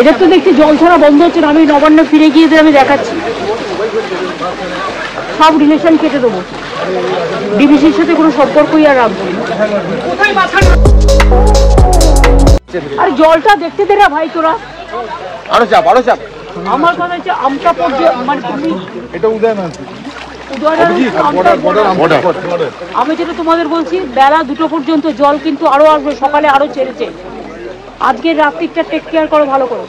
এটা তো দেখছি জল ছাড়া বন্ধ হচ্ছে না। আমি নবান্নে ফিরে গিয়ে আমি দেখাচ্ছি, সব রিলেশন কেটে দেবো, ডিবিসির সাথে কোনো সম্পর্কই আর রাখবো না। আর জলটা দেখতে দে না ভাই তোরা, আরো চাপ আরো চাপ। আমার কথা হচ্ছে আমটা পর্যন্ত, মানে তুমি এটা উদয়নাথ, আমি যেটা তোমাদের বলছি, বেলা 2টো পর্যন্ত জল কিন্তু আরো আসবে, সকালে আরো ছেড়েছে। আজকের রাত্রিটা টেক কেয়ার করো ভালো করো।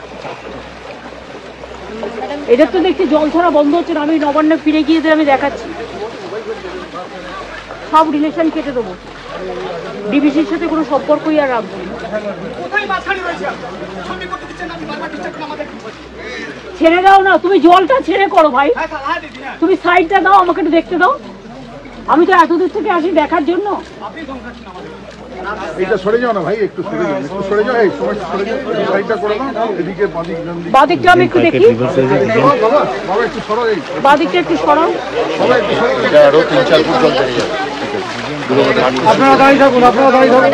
এটা তো দেখছি জল ছাড়া বন্ধ হচ্ছে না। আমি নবান্নে ফিরে গিয়ে আমি দেখাচ্ছি, সব রিলেশন কেটে দেবো, ডিবিসির সাথে কোনো সম্পর্কই আর রাখবো না। ছেড়ে দাও না, তুমি জলটা ছেড়ে করো ভাই, তুমি সাইডটা দাও, আমাকে একটু দেখতে দাও। আমি তো এত দূর থেকে আসি দেখার জন্য। এইটা সরে যাও না ভাই, একটু সরে যাও, একটু সরে যাও, এই সময় সরে যাও, সাইডটা করে দাও। এদিকে বাদিকটা আমি একটু দেখি, বাবা বাবা একটু সরো, এই বাদিকটা একটু সরাও। সবাই একটু সরো, এটা আরো 3-4 ফুট জল বেরিয়ে যাবে। আপনারা দাঁড়িয়ে থাকুন, আপনারা দাঁড়িয়ে থাকুন।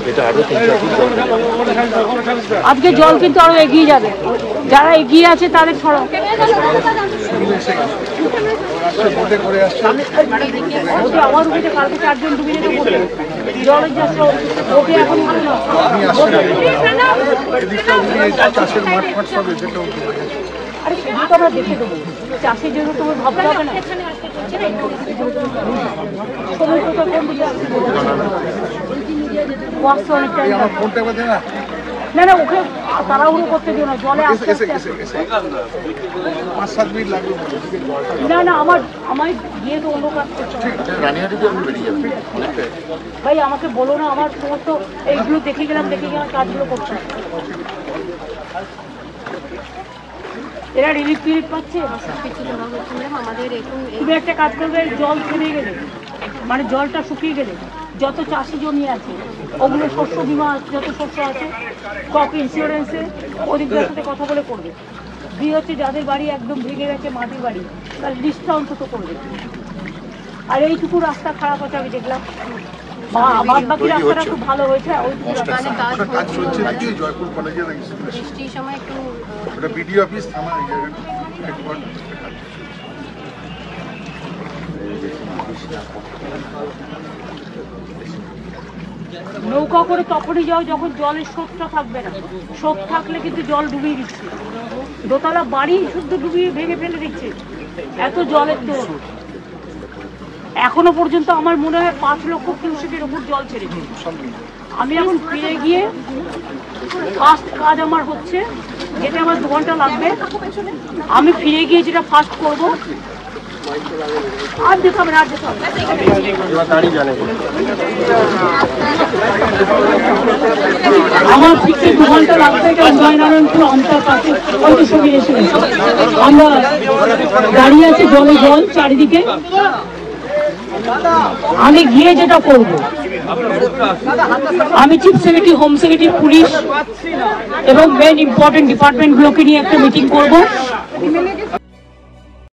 এটা আরো 3-4 ফুট জল বেরিয়ে যাবে। আজকে জল কিন্তু আরো এগিয়ে যাবে, যারা এগিয়ে আছে তাদের সরাও। বোটে করে আসছে, আমার উপরে কালকে 4 জন ডুবে যেতে বলছে, জলের যা ওকে এখন চাষের মাঠ ফাট সব যেটা। আরে সেটা তো আমরা দেখে দেবো, চাষের জন্য তোমার ভাবতে হবে না। ফোনটা বাজে না, না না, ওকে তাড়াহুড়ো করতে দিও না, জলে আসতে 5-7 মিনিট লাগবে। না না, আমায় গিয়ে তো অন্য কাজ করতে হবে। রানিহাটিতে আপনি বেরিয়ে যাবেন ভাই আমাকে বলো না, আমার সমস্ত এইগুলো দেখে গেলাম কাজগুলো করছে। এরা রিলিফ টিলিফ পাচ্ছে। তুমি একটা কাজ করবে, জল ছেড়ে গেলে, মানে জলটা শুকিয়ে গেলে যত চাষি জমি আছে ওগুলো শস্য বিমা, যত শস্য আছে ক্রপ ইন্স্যুরেন্সে অধিকদের সাথে কথা বলে করবে। হচ্ছে যাদের বাড়ি একদম ভেঙে গেছে, মাটির বাড়ি, তার লিস্টটা অন্তত করবে। আর এইটুকু রাস্তা খারাপ আছে আমি দেখলাম, বাদ বাকি রাস্তাটা খুব ভালো হয়েছে। ওইটুকু কাজ চলছে নাকি জয়পুর কলেজে বৃষ্টির সময় একটু ওটা বিডিও অফিস থানা এই জায়গাটা নৌকা করে তখনই যাও যখন জলের স্রোতটা থাকবে না। স্রোত থাকলে কিন্তু জল ডুবিয়ে দিচ্ছে, দোতলা বাড়ি শুদ্ধ ডুবিয়ে ভেঙে ফেলে দিচ্ছে, এত জলের তো। এখনো পর্যন্ত আমার মনে হয় 5 লক্ষ কিউসেকের উপর জল ছেড়েছে। আমি এখন ফিরে গিয়ে ফার্স্ট কাজ আমার হচ্ছে, যেটা আমার 2 ঘন্টা লাগবে, আমি ফিরে গিয়ে যেটা ফার্স্ট করবো, আর যেতে হবে না, আর যেতে হবে। আমার ঠিক 2 ঘন্টা লাগবে। এটা উদয়নারায়ণপুর আমতার কাছে ওই সঙ্গে এসে আমরা দাঁড়িয়ে আছি, জলে জল চারিদিকে। আমি গিয়ে যেটা করব, আমি chief secretary, home secretary, police এবং মেন ইম্পর্টেন্ট ডিপার্টমেন্টগুলোকে নিয়ে একটা মিটিং করব।